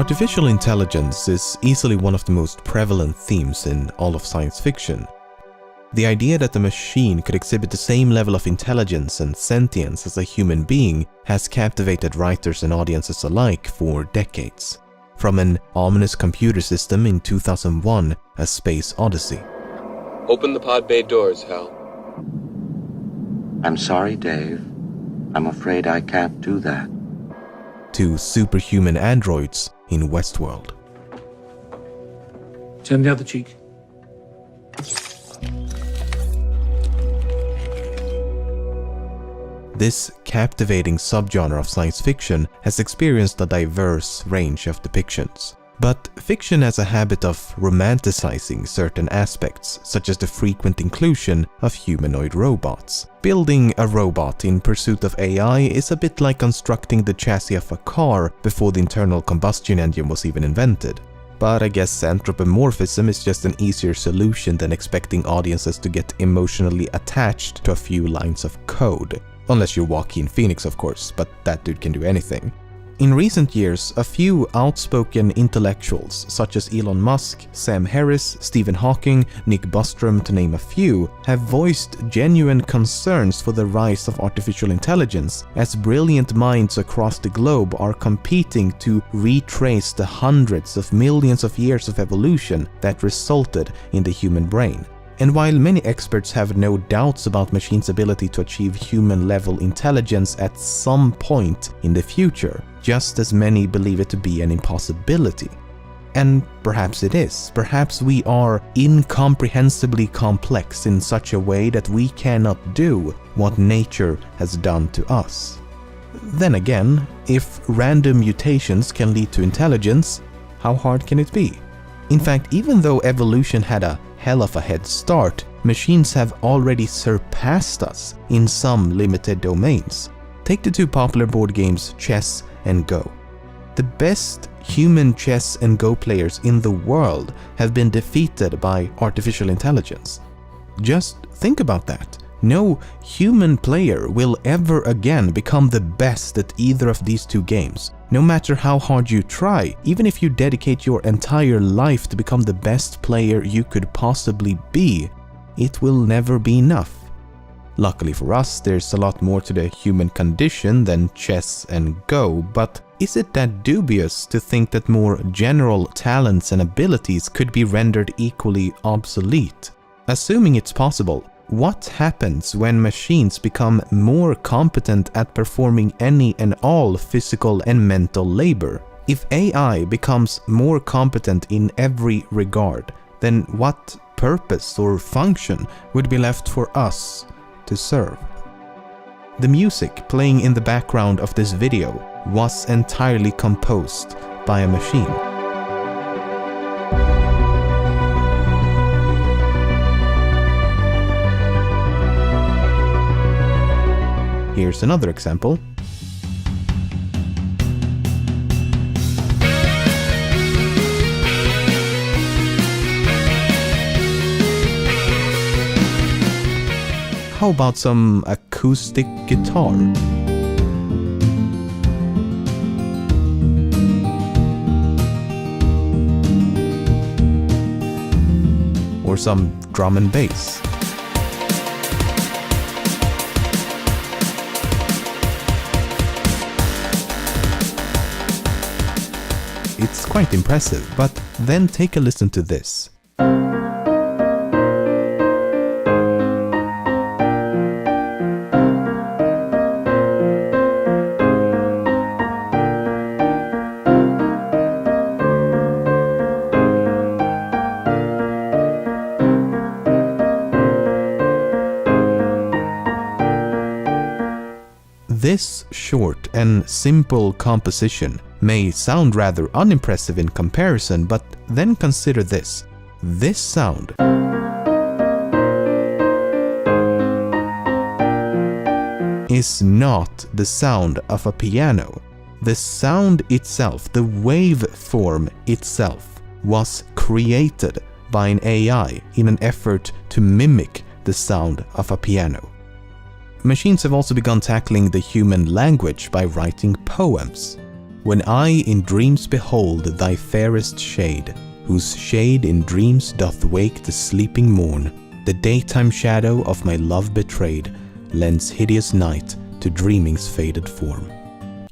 Artificial intelligence is easily one of the most prevalent themes in all of science fiction. The idea that a machine could exhibit the same level of intelligence and sentience as a human being has captivated writers and audiences alike for decades. From an ominous computer system in 2001, A Space Odyssey. Open the pod bay doors, Hal. I'm sorry, Dave. I'm afraid I can't do that. To superhuman androids in Westworld. Turn the other cheek. This captivating subgenre of science fiction has experienced a diverse range of depictions. But fiction has a habit of romanticizing certain aspects, such as the frequent inclusion of humanoid robots. Building a robot in pursuit of AI is a bit like constructing the chassis of a car before the internal combustion engine was even invented. But I guess anthropomorphism is just an easier solution than expecting audiences to get emotionally attached to a few lines of code. Unless you're Joaquin Phoenix, of course, but that dude can do anything. In recent years, a few outspoken intellectuals such as Elon Musk, Sam Harris, Stephen Hawking, Nick Bostrom to name a few, have voiced genuine concerns for the rise of artificial intelligence as brilliant minds across the globe are competing to retrace the hundreds of millions of years of evolution that resulted in the human brain. And while many experts have no doubts about machines' ability to achieve human-level intelligence at some point in the future, just as many believe it to be an impossibility. And perhaps it is. Perhaps we are incomprehensibly complex in such a way that we cannot do what nature has done to us. Then again, if random mutations can lead to intelligence, how hard can it be? In fact, even though evolution had a hell of a head start, machines have already surpassed us in some limited domains. Take the two popular board games chess and Go. The best human chess and Go players in the world have been defeated by artificial intelligence. Just think about that. No human player will ever again become the best at either of these two games. No matter how hard you try, even if you dedicate your entire life to become the best player you could possibly be, it will never be enough. Luckily for us, there's a lot more to the human condition than chess and Go, but is it that dubious to think that more general talents and abilities could be rendered equally obsolete? Assuming it's possible, what happens when machines become more competent at performing any and all physical and mental labor? If AI becomes more competent in every regard, then what purpose or function would be left for us to serve? The music playing in the background of this video was entirely composed by a machine. Here's another example. How about some acoustic guitar? Or some drum and bass? It's quite impressive, but then take a listen to this. This short and simple composition may sound rather unimpressive in comparison, but then consider this. This sound is not the sound of a piano. The sound itself, the waveform itself, was created by an AI in an effort to mimic the sound of a piano. Machines have also begun tackling the human language by writing poems. When I in dreams behold thy fairest shade, whose shade in dreams doth wake the sleeping morn, the daytime shadow of my love betrayed lends hideous night to dreaming's faded form.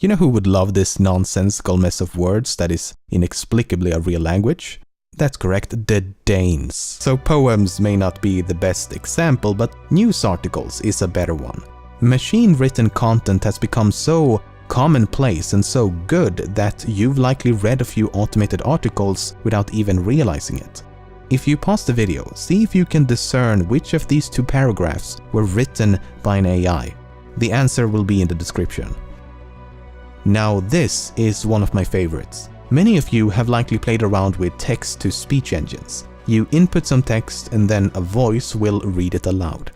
You know who would love this nonsensical mess of words that is inexplicably a real language? That's correct, the Danes. So poems may not be the best example, but news articles is a better one. Machine-written content has become so commonplace and so good that you've likely read a few automated articles without even realizing it. If you pause the video, see if you can discern which of these two paragraphs were written by an AI. The answer will be in the description. Now this is one of my favorites. Many of you have likely played around with text-to-speech engines. You input some text and then a voice will read it aloud.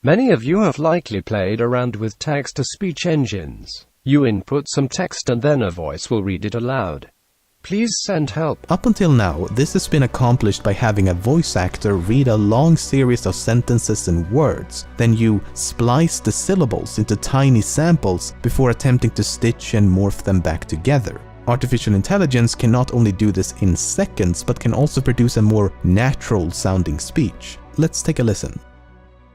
Many of you have likely played around with text-to-speech engines. You input some text and then a voice will read it aloud. Please send help. Up until now, this has been accomplished by having a voice actor read a long series of sentences and words. Then you splice the syllables into tiny samples before attempting to stitch and morph them back together. Artificial intelligence can not only do this in seconds, but can also produce a more natural-sounding speech. Let's take a listen.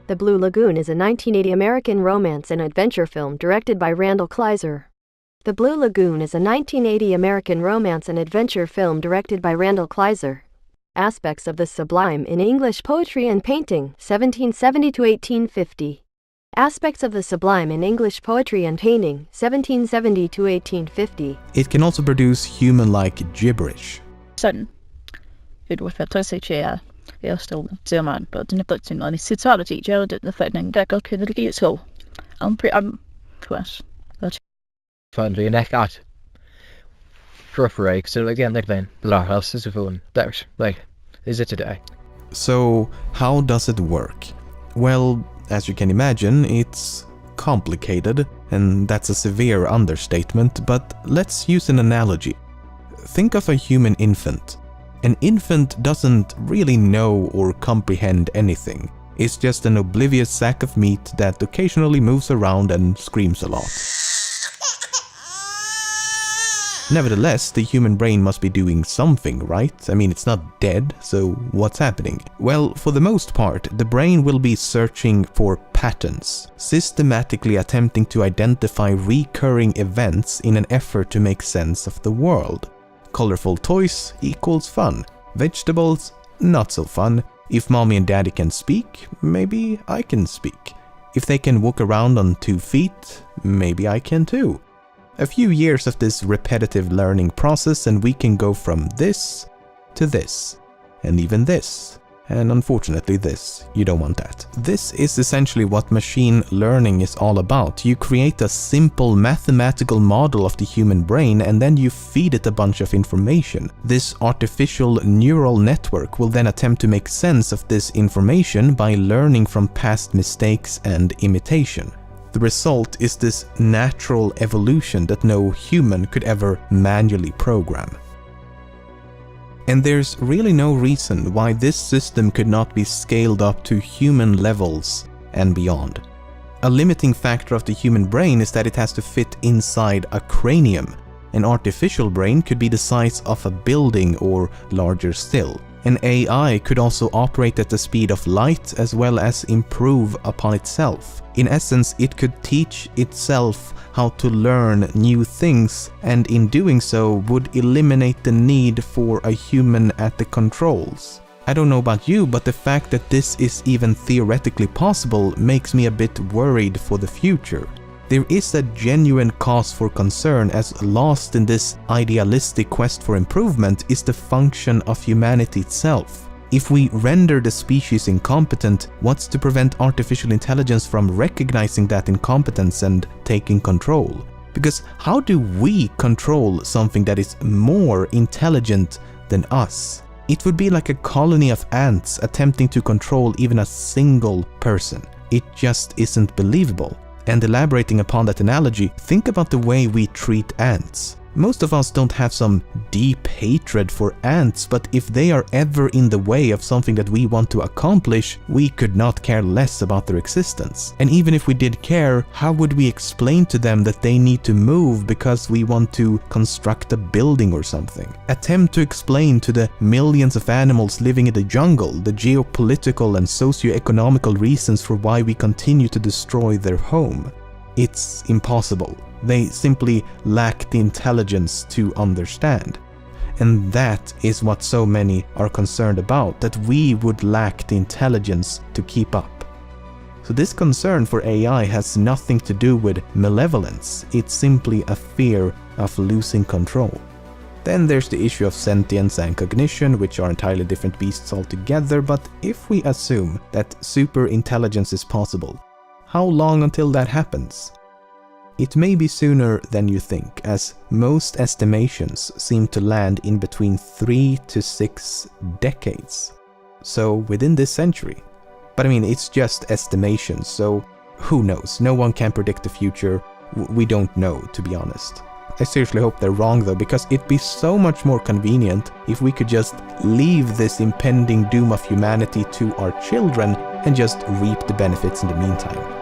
The Blue Lagoon is a 1980 American romance and adventure film directed by Randall Kleiser. The Blue Lagoon is a 1980 American romance and adventure film directed by Randall Kleiser. Aspects of the Sublime in English Poetry and Painting, 1770 to 1850. Aspects of the Sublime in English Poetry and Painting, 1770 to 1850. It can also produce human-like gibberish. Sådan. It was fantastic, yeah. Jag stod till man på den platsen och citat jag det the fact that God could get so. I'm class. Find the neck out. So again, like then, la house is a phone. That's like, is it today? So, how does it work? Well, as you can imagine, it's complicated, and that's a severe understatement, but let's use an analogy. Think of a human infant. An infant doesn't really know or comprehend anything. It's just an oblivious sack of meat that occasionally moves around and screams a lot. Nevertheless, the human brain must be doing something, right? I mean, it's not dead, so what's happening? Well, for the most part, the brain will be searching for patterns, systematically attempting to identify recurring events in an effort to make sense of the world. Colorful toys equals fun. Vegetables, not so fun. If mommy and daddy can speak, maybe I can speak. If they can walk around on 2 feet, maybe I can too. A few years of this repetitive learning process and we can go from this to this, and even this. And unfortunately this, you don't want that. This is essentially what machine learning is all about. You create a simple mathematical model of the human brain and then you feed it a bunch of information. This artificial neural network will then attempt to make sense of this information by learning from past mistakes and imitation. The result is this natural evolution that no human could ever manually program. And there's really no reason why this system could not be scaled up to human levels and beyond. A limiting factor of the human brain is that it has to fit inside a cranium. An artificial brain could be the size of a building or larger still. An AI could also operate at the speed of light as well as improve upon itself. In essence, it could teach itself how to learn new things, and in doing so would eliminate the need for a human at the controls. I don't know about you, but the fact that this is even theoretically possible makes me a bit worried for the future. There is a genuine cause for concern, as lost in this idealistic quest for improvement is the function of humanity itself. If we render the species incompetent, what's to prevent artificial intelligence from recognizing that incompetence and taking control? Because how do we control something that is more intelligent than us? It would be like a colony of ants attempting to control even a single person. It just isn't believable. And elaborating upon that analogy, think about the way we treat ants. Most of us don't have some deep hatred for ants, but if they are ever in the way of something that we want to accomplish, we could not care less about their existence. And even if we did care, how would we explain to them that they need to move because we want to construct a building or something? Attempt to explain to the millions of animals living in the jungle the geopolitical and socio-economical reasons for why we continue to destroy their home. It's impossible. They simply lack the intelligence to understand. And that is what so many are concerned about, that we would lack the intelligence to keep up. So this concern for AI has nothing to do with malevolence, it's simply a fear of losing control. Then there's the issue of sentience and cognition, which are entirely different beasts altogether, but if we assume that super intelligence is possible, how long until that happens? It may be sooner than you think, as most estimations seem to land in between 3 to 6 decades. So within this century. But I mean, it's just estimations, so who knows? No one can predict the future. We don't know, to be honest. I seriously hope they're wrong though, because it'd be so much more convenient if we could just leave this impending doom of humanity to our children and just reap the benefits in the meantime.